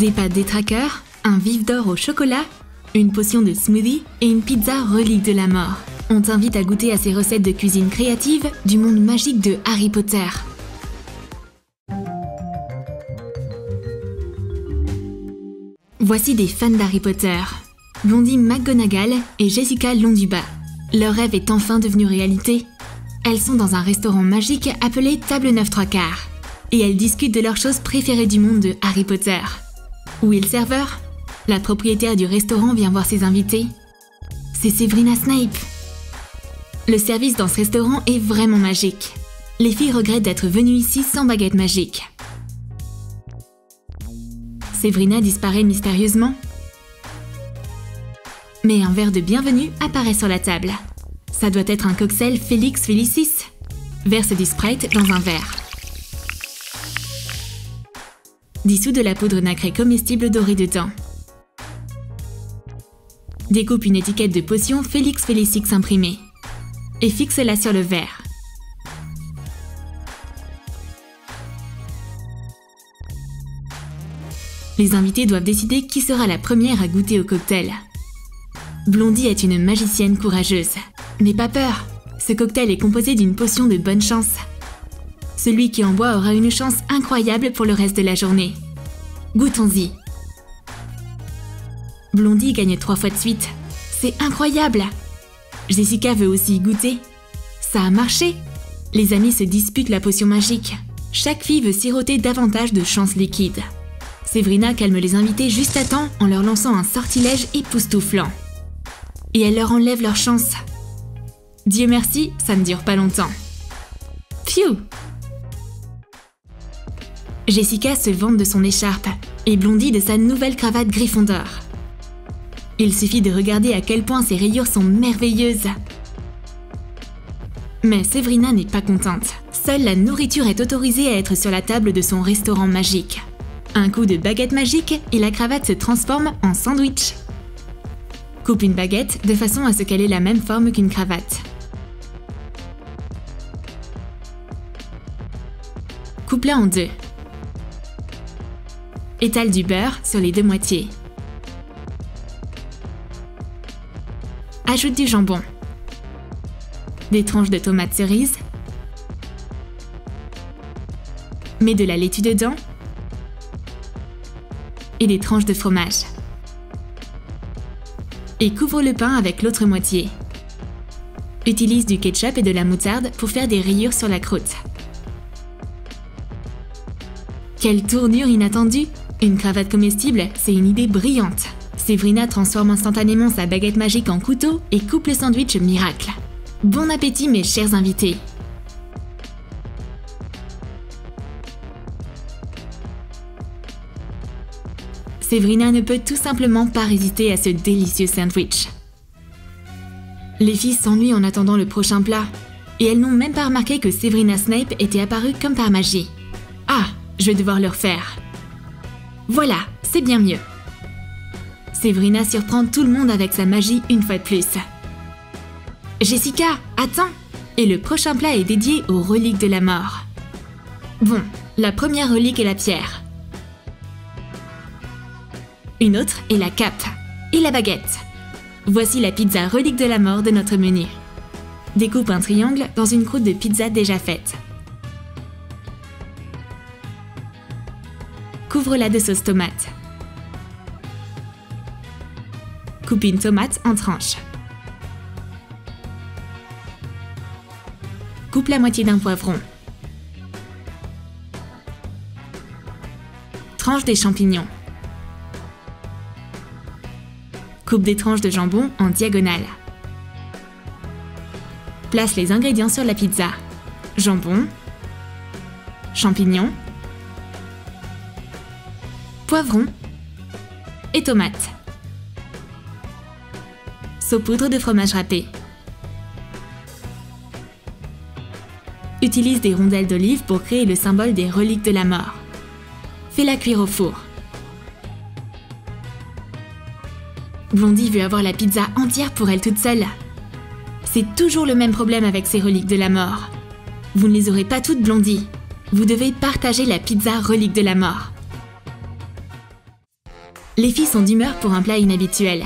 Des pâtes détraqueurs, un vif d'or au chocolat, une potion de smoothie et une pizza relique de la mort. On t'invite à goûter à ces recettes de cuisine créative du monde magique de Harry Potter. Voici des fans d'Harry Potter. Blondie McGonagall et Jessica Londubat. Leur rêve est enfin devenu réalité. Elles sont dans un restaurant magique appelé Table 9 3/4. Et elles discutent de leurs choses préférées du monde de Harry Potter. Où est le serveur? La propriétaire du restaurant vient voir ses invités. C'est Severina Snape. Le service dans ce restaurant est vraiment magique. Les filles regrettent d'être venues ici sans baguette magique. Severina disparaît mystérieusement. Mais un verre de bienvenue apparaît sur la table. Ça doit être un cocktail Felix Felicis. Verse du Sprite dans un verre. Dissout de la poudre nacrée comestible dorée dedans. Découpe une étiquette de potion Felix Felicis imprimée et fixe-la sur le verre. Les invités doivent décider qui sera la première à goûter au cocktail. Blondie est une magicienne courageuse. N'aie pas peur, ce cocktail est composé d'une potion de bonne chance. Celui qui en boit aura une chance incroyable pour le reste de la journée. Goûtons-y. Blondie gagne 3 fois de suite. C'est incroyable! Jessica veut aussi y goûter. Ça a marché! Les amis se disputent la potion magique. Chaque fille veut siroter davantage de chance liquide. Severina calme les invités juste à temps en leur lançant un sortilège époustouflant. Et elle leur enlève leur chance. Dieu merci, ça ne dure pas longtemps. Pfiou! Jessica se vante de son écharpe et Blondie de sa nouvelle cravate Gryffondor. Il suffit de regarder à quel point ses rayures sont merveilleuses. Mais Severina n'est pas contente. Seule la nourriture est autorisée à être sur la table de son restaurant magique. Un coup de baguette magique et la cravate se transforme en sandwich. Coupe une baguette de façon à ce qu'elle ait la même forme qu'une cravate. Coupe-la en deux. Étale du beurre sur les deux moitiés. Ajoute du jambon. Des tranches de tomates cerises. Mets de la laitue dedans. Et des tranches de fromage. Et couvre le pain avec l'autre moitié. Utilise du ketchup et de la moutarde pour faire des rayures sur la croûte. Quelle tournure inattendue! Une cravate comestible, c'est une idée brillante. Severina transforme instantanément sa baguette magique en couteau et coupe le sandwich miracle. Bon appétit mes chers invités! Severina ne peut tout simplement pas résister à ce délicieux sandwich. Les filles s'ennuient en attendant le prochain plat, et elles n'ont même pas remarqué que Severina Snape était apparue comme par magie. Ah, je vais devoir le refaire. Voilà, c'est bien mieux. Severina surprend tout le monde avec sa magie une fois de plus. Jessica, attends! Et le prochain plat est dédié aux reliques de la mort. Bon, la première relique est la pierre. Une autre est la cape. Et la baguette. Voici la pizza relique de la mort de notre menu. Découpe un triangle dans une croûte de pizza déjà faite. Couvre-la de sauce tomate. Coupe une tomate en tranches. Coupe la moitié d'un poivron. Tranche des champignons. Coupe des tranches de jambon en diagonale. Place les ingrédients sur la pizza. Jambon, champignons, poivron et tomates. Saupoudre de fromage râpé. Utilise des rondelles d'olive pour créer le symbole des reliques de la mort. Fais-la cuire au four. Blondie veut avoir la pizza entière pour elle toute seule. C'est toujours le même problème avec ces reliques de la mort. Vous ne les aurez pas toutes, Blondie. Vous devez partager la pizza relique de la mort. Les filles sont d'humeur pour un plat inhabituel.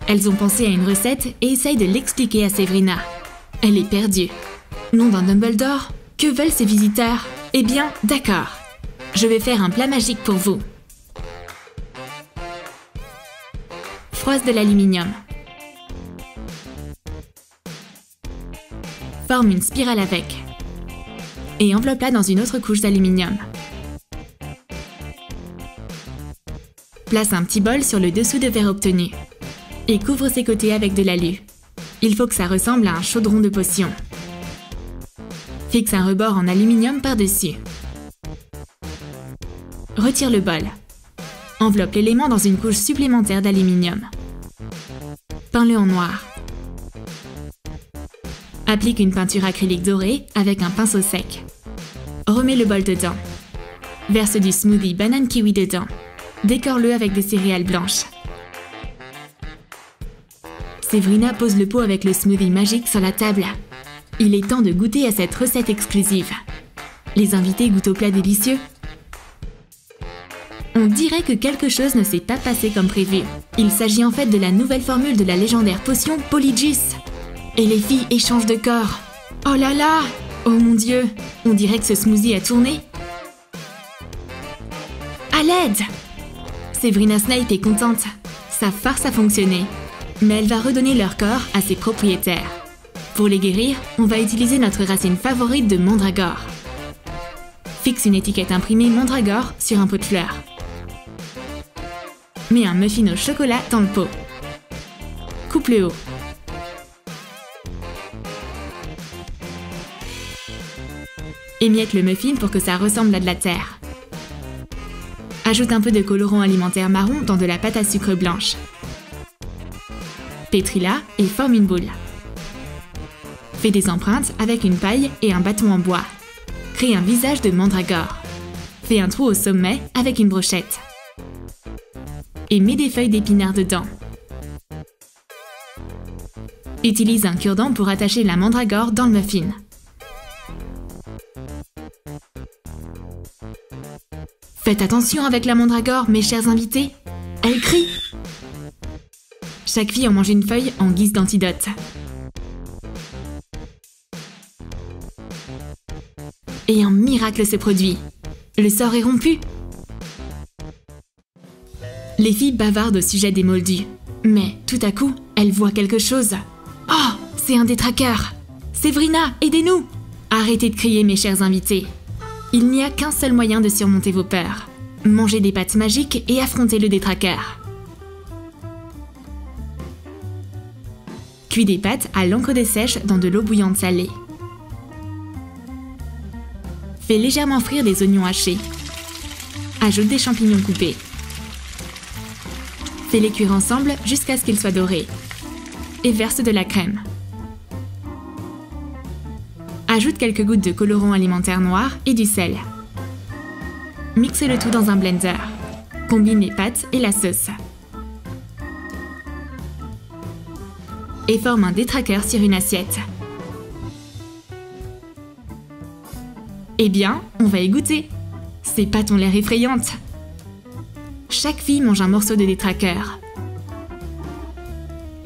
Elles ont pensé à une recette et essayent de l'expliquer à Séverina. Elle est perdue. Nom d'un Dumbledore? Que veulent ces visiteurs? Eh bien, d'accord. Je vais faire un plat magique pour vous. Froisse de l'aluminium. Forme une spirale avec. Et enveloppe-la dans une autre couche d'aluminium. Place un petit bol sur le dessous de verre obtenu. Et couvre ses côtés avec de l'alu. Il faut que ça ressemble à un chaudron de potion. Fixe un rebord en aluminium par-dessus. Retire le bol. Enveloppe l'élément dans une couche supplémentaire d'aluminium. Peins-le en noir. Applique une peinture acrylique dorée avec un pinceau sec. Remets le bol dedans. Verse du smoothie banane kiwi dedans. Décore-le avec des céréales blanches. Séverina pose le pot avec le smoothie magique sur la table. Il est temps de goûter à cette recette exclusive. Les invités goûtent au plat délicieux. On dirait que quelque chose ne s'est pas passé comme prévu. Il s'agit en fait de la nouvelle formule de la légendaire potion Polyjuice. Et les filles échangent de corps. Oh là là! Oh mon Dieu! On dirait que ce smoothie a tourné. À l'aide! Séverina Snape est contente. Sa farce a fonctionné. Mais elle va redonner leur corps à ses propriétaires. Pour les guérir, on va utiliser notre racine favorite de mandragore. Fixe une étiquette imprimée mandragore sur un pot de fleurs. Mets un muffin au chocolat dans le pot. Coupe le haut. Émiette le muffin pour que ça ressemble à de la terre. Ajoute un peu de colorant alimentaire marron dans de la pâte à sucre blanche. Pétris-la et forme une boule. Fais des empreintes avec une paille et un bâton en bois. Crée un visage de mandragore. Fais un trou au sommet avec une brochette. Et mets des feuilles d'épinards dedans. Utilise un cure-dent pour attacher la mandragore dans le muffin. Faites attention avec la mandragore, mes chers invités. Elle crie. Chaque fille en mange une feuille en guise d'antidote. Et un miracle se produit. Le sort est rompu. Les filles bavardent au sujet des moldus. Mais tout à coup, elles voient quelque chose. Oh, c'est un détraqueur. Séverina, aidez-nous! Arrêtez de crier, mes chers invités. Il n'y a qu'un seul moyen de surmonter vos peurs. Mangez des pâtes magiques et affrontez le détraqueur. Cuis des pâtes à l'encre dessèche dans de l'eau bouillante salée. Fais légèrement frire des oignons hachés. Ajoute des champignons coupés. Fais-les cuire ensemble jusqu'à ce qu'ils soient dorés. Et verse de la crème. Ajoute quelques gouttes de colorant alimentaire noir et du sel. Mixe le tout dans un blender. Combine les pâtes et la sauce. Et forme un détraqueur sur une assiette. Eh bien, on va y goûter. Ces pâtes ont l'air effrayantes. Chaque fille mange un morceau de détraqueur.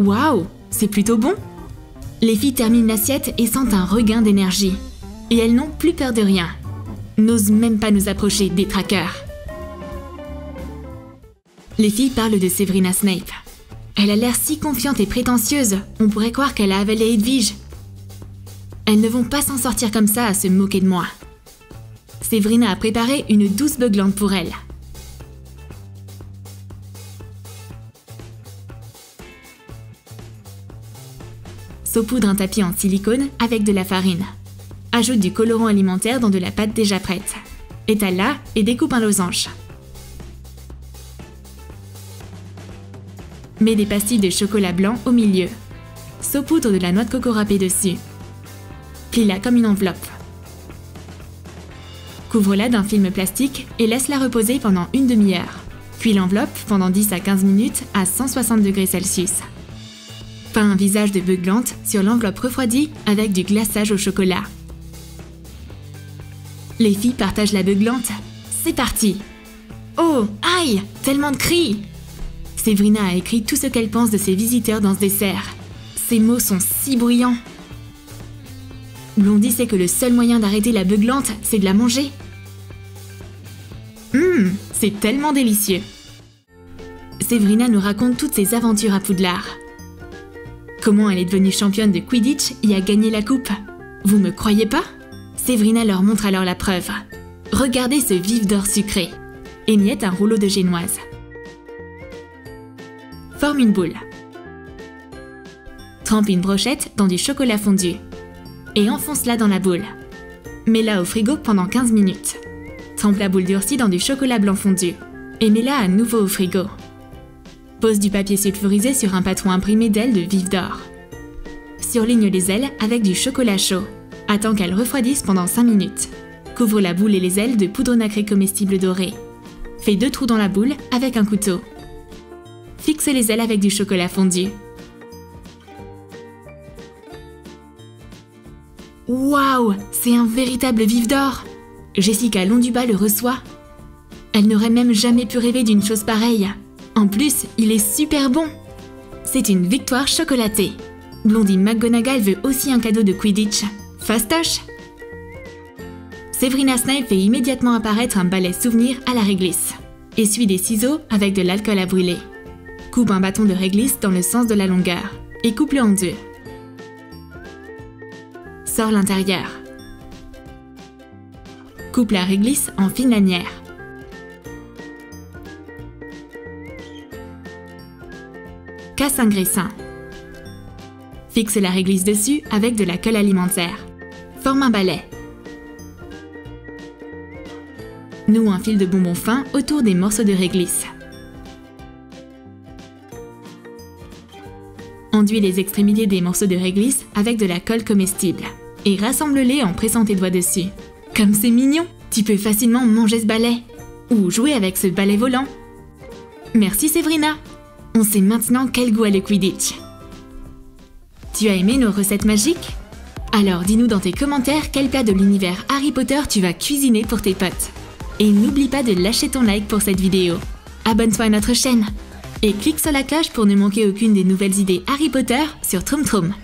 Waouh, c'est plutôt bon! Les filles terminent l'assiette et sentent un regain d'énergie. Et elles n'ont plus peur de rien. N'osent même pas nous approcher, détraqueurs. Les filles parlent de Séverina Snape. Elle a l'air si confiante et prétentieuse, on pourrait croire qu'elle a avalé Edwige. Elles ne vont pas s'en sortir comme ça à se moquer de moi. Séverina a préparé une douce beuglante pour elle. Saupoudre un tapis en silicone avec de la farine. Ajoute du colorant alimentaire dans de la pâte déjà prête. Étale-la et découpe un losange. Mets des pastilles de chocolat blanc au milieu. Saupoudre de la noix de coco râpée dessus. Plie-la comme une enveloppe. Couvre-la d'un film plastique et laisse-la reposer pendant une demi-heure. Cuis l'enveloppe pendant 10 à 15 minutes à 160 degrés Celsius. Peins un visage de beuglante sur l'enveloppe refroidie avec du glaçage au chocolat. Les filles partagent la beuglante. C'est parti! Oh, aïe! Tellement de cris! Séverina a écrit tout ce qu'elle pense de ses visiteurs dans ce dessert. Ces mots sont si bruyants. Blondie sait que le seul moyen d'arrêter la beuglante, c'est de la manger. C'est tellement délicieux. Séverina nous raconte toutes ses aventures à Poudlard. Comment elle est devenue championne de Quidditch et a gagné la coupe. Vous me croyez pas? Séverina leur montre alors la preuve. Regardez ce vif d'or sucré. Émiette un rouleau de génoise. Forme une boule. Trempe une brochette dans du chocolat fondu. Et enfonce-la dans la boule. Mets-la au frigo pendant 15 minutes. Trempe la boule durcie dans du chocolat blanc fondu. Et mets-la à nouveau au frigo. Pose du papier sulfurisé sur un patron imprimé d'ailes de vif d'or. Surligne les ailes avec du chocolat chaud. Attends qu'elles refroidissent pendant 5 minutes. Couvre la boule et les ailes de poudre nacrée comestible dorée. Fais 2 trous dans la boule avec un couteau. Fixe les ailes avec du chocolat fondu. Waouh, c'est un véritable vif d'or! Jessica Londubat le reçoit. Elle n'aurait même jamais pu rêver d'une chose pareille. En plus, il est super bon. C'est une victoire chocolatée. Blondie McGonagall veut aussi un cadeau de Quidditch. Fastoche! Séverina Snape fait immédiatement apparaître un balai souvenir à la réglisse. Essuie des ciseaux avec de l'alcool à brûler. Coupe un bâton de réglisse dans le sens de la longueur et coupe-le en 2. Sors l'intérieur. Coupe la réglisse en fine lanière. Casse un graissin. Fixe la réglisse dessus avec de la colle alimentaire. Forme un balai. Noue un fil de bonbon fin autour des morceaux de réglisse. Enduis les extrémités des morceaux de réglisse avec de la colle comestible et rassemble-les en pressant tes doigts dessus. Comme c'est mignon, tu peux facilement manger ce balai ou jouer avec ce balai volant. Merci Séverina. On sait maintenant quel goût a le Quidditch. Tu as aimé nos recettes magiques? Alors dis-nous dans tes commentaires quel plat de l'univers Harry Potter tu vas cuisiner pour tes potes. Et n'oublie pas de lâcher ton like pour cette vidéo. Abonne-toi à notre chaîne. Et clique sur la cloche pour ne manquer aucune des nouvelles idées Harry Potter sur Troom Troom.